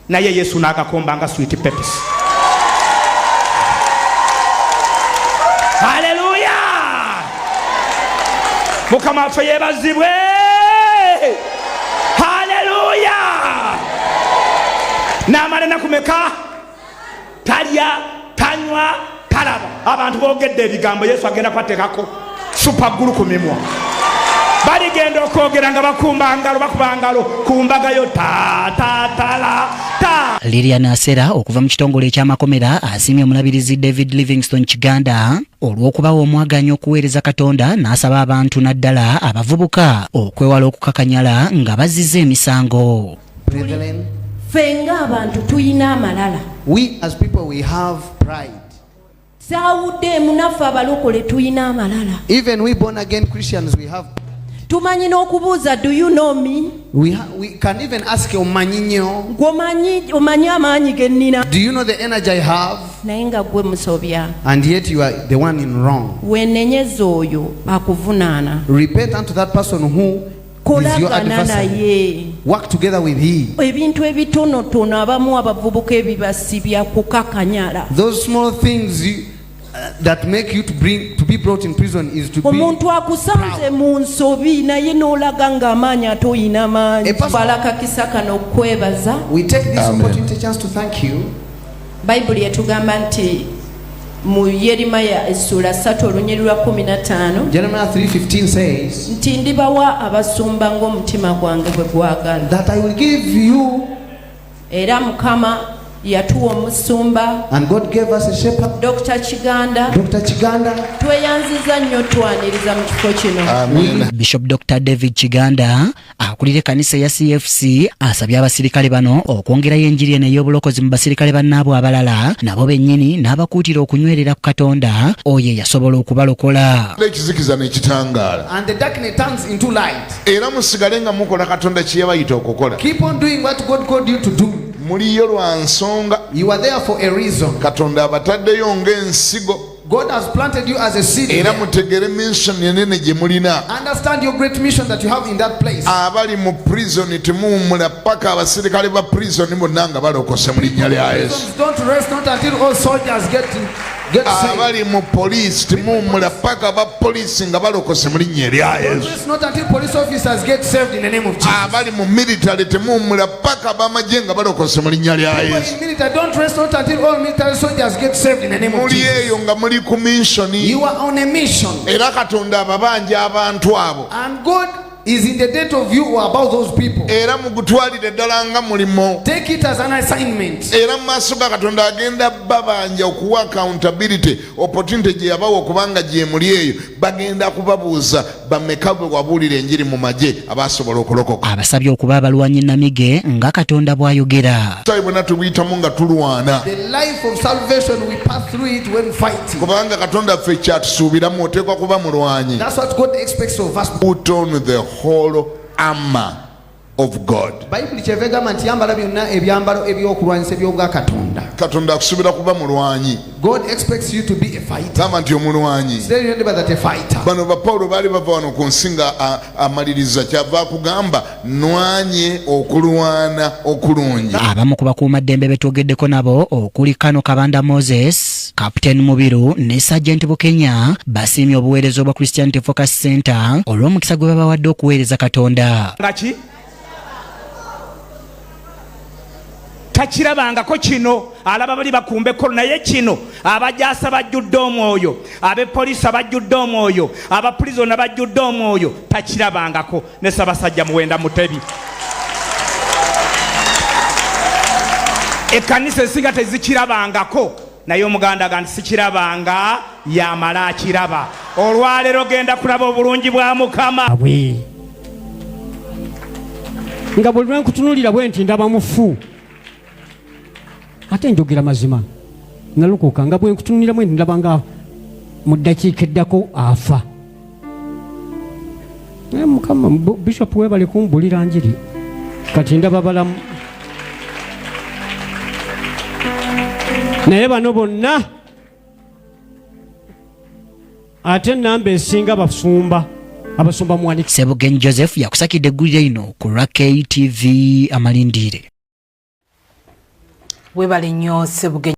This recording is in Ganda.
naye Yesu n'akakomba nga sweet peppers. Haleluya! Mukama waffe yeebazibwe. Haleluya! N'amala ennaku meka talya tanywa talaba. Abantu boogedde ebigambo Yesu agenda kwateekako super ggulu ku mimwa. Baligenda okwogera nga bakumba ngalo bakuba ngalo ku mbaga yo ta. Lilian Asera okuva mu kitongole eky'amakomera asiimye Omulabirizi David Livingstone Kiganda olw'okubawa omwaganyo okuweereza Katonda n'asaba abantu naddala abavubuka okwewala okukakanyala nga bazizza emisango. Fenga abantu tuyina amalala. We as people we have pride. Saawudde munafa abalokole tuyina amalala. Even we born again Christians we have. Tumanyi n'okubuuza do you know me? We can even ask omanyinyo. Omanyi amaanyi ge nnina. Do you know the energy I have? Naye nga gwe musobya. And yet you are the one in wrong. Weenenyeza oyo akuvunaana. Repent unto that person who is your adversary. Work together with he. Ebintu ebitonotono abamu abavubuka ebibasibya kukakanyala. Those small things that make you to be brought in prison is to be omuntu akusanze mu nsobi naye n'olaga ng'amaanyi ate oyina maanyi. Balaka kisaka n'okwebaza. We take this opportunity chance to thank you. Bayibuli yatugamba nti mu Yeremiya essula 3:15 Jeremiah 3:15 says nti ndibawa abasumba ng'omutima gwange bwe gwagala. That I will give you. Era Mukama yatuwa omusumba. And God gave us a shepherd. Dr. Kiganda. Tweyanziza nnyo twaniriza mu kifo kino. Amen. Bishop Dr. David Kiganda akulira kanisa ya CFC asabye abasirikale bano okwongerayo enjiri n'ey'obulokozi mu basirikale bannaabwe abalala nabo bennyini n'abakuutira okunywerera ku Katonda oyo yasobola okubalokola. Ekizikiza n'ekitangaala. And the darkness turns into light. Era musigale nga mukola Katonda kye yabayita okukola. Keep on doing what God called you to do. Muliyo lwa nsonga. You are there for a reason. Katonda abataddeyo ng'ensigo. God has planted you as a seed. Era mutegere mission yenene gye mulina. Understand your great mission that you have in that place. Abali mu prison temuwummula paka abasirikale ba prison bonna nga balokose mu linnya lya Yesu. Don't rest not until all soldiers get saved. Abali mu police temuwummula paka ba police nga balokose mu linnya lya Yesu. Don't rest not until police officers get saved in the name of Jesus. Abali mu military temuwummula paka bamagye nga balokose mu linnya lya Yesu. Don't rest not until all military soldiers get saved in the name of Jesus. Muli eyo nga muli ku mission. You are on a mission. Era Katonda ababanja abantu abo. And God is in the debt of you about those people. Era mugutwalire ddala nga mulimo. Take it as an assignment. Era maaso ga Katonda agenda babanja okuwa accountability opportunity gye yabawa okubanga gye muli eyo bagenda kubabuuza bameka bwe wabuulira enjiri mu magye abasobola okulokoka. Abasabye okuba abalwanyi namige nga Katonda bw'ayogera. Bwena tubuyitamu nga tulwana. The life of salvation we pass through it when fighting. Kubanga Katonda ffe kyatusuubiramu oteekwa kuba mulwanyi. That's what God expects of us. Put on the whole armor of God. Bible kyevegamba nti yambala byonna ebyambalo ebyokulwanyisa eby'obwa Katonda. Katonda akusuubira kuba mulwanyi. God expects you to be a fighter. Gamba nti omulwanyi. Remember that a fighter. Bano ba Paulo baali bava wano ku nsinga amaliriza kyava akugamba nwanye okulwana okulungi. Abamu ku bakuumaddembe betwogeddeko nabo okuli Kano Kabanda Moses, Captain Mubiru ne Sergeant Bukenya basiimye obuweereza obwa Christianity Focus Center olw'omukisa gwe babawadde okuweereza Katonda. Ngaki takirabangako kino alaba bali bakumbeko naye kino abajasa bajjudde omwoyo abepolisi abajjudde omwoyo abaprison bajjudde omwoyo takirabangako ne Ssaabasajja Muwenda Mutebi. Ekkanisa esinga tezikirabangako naye omuganda gandi sikirabanga yamala akiraba. Olwaleero genda kulaba obulungi bwa Mukama. Nga buli lwe nkutunuulira bwe nti ndaba mufu. Ate njogera mazima. Nalukuka nga bwe nkutunuulira bwe nti ndaba nga mu ddakiika eddako afa. Mukama Bishop weebale kumbulira njiri. Kati ndaba balamu. Naye bano bonna ate namba esinga abasumba mwanika. Sebugen Joseph yakusakidde eggulire lino ku KTV Amalindire. webale nnyo Ssebugenyi.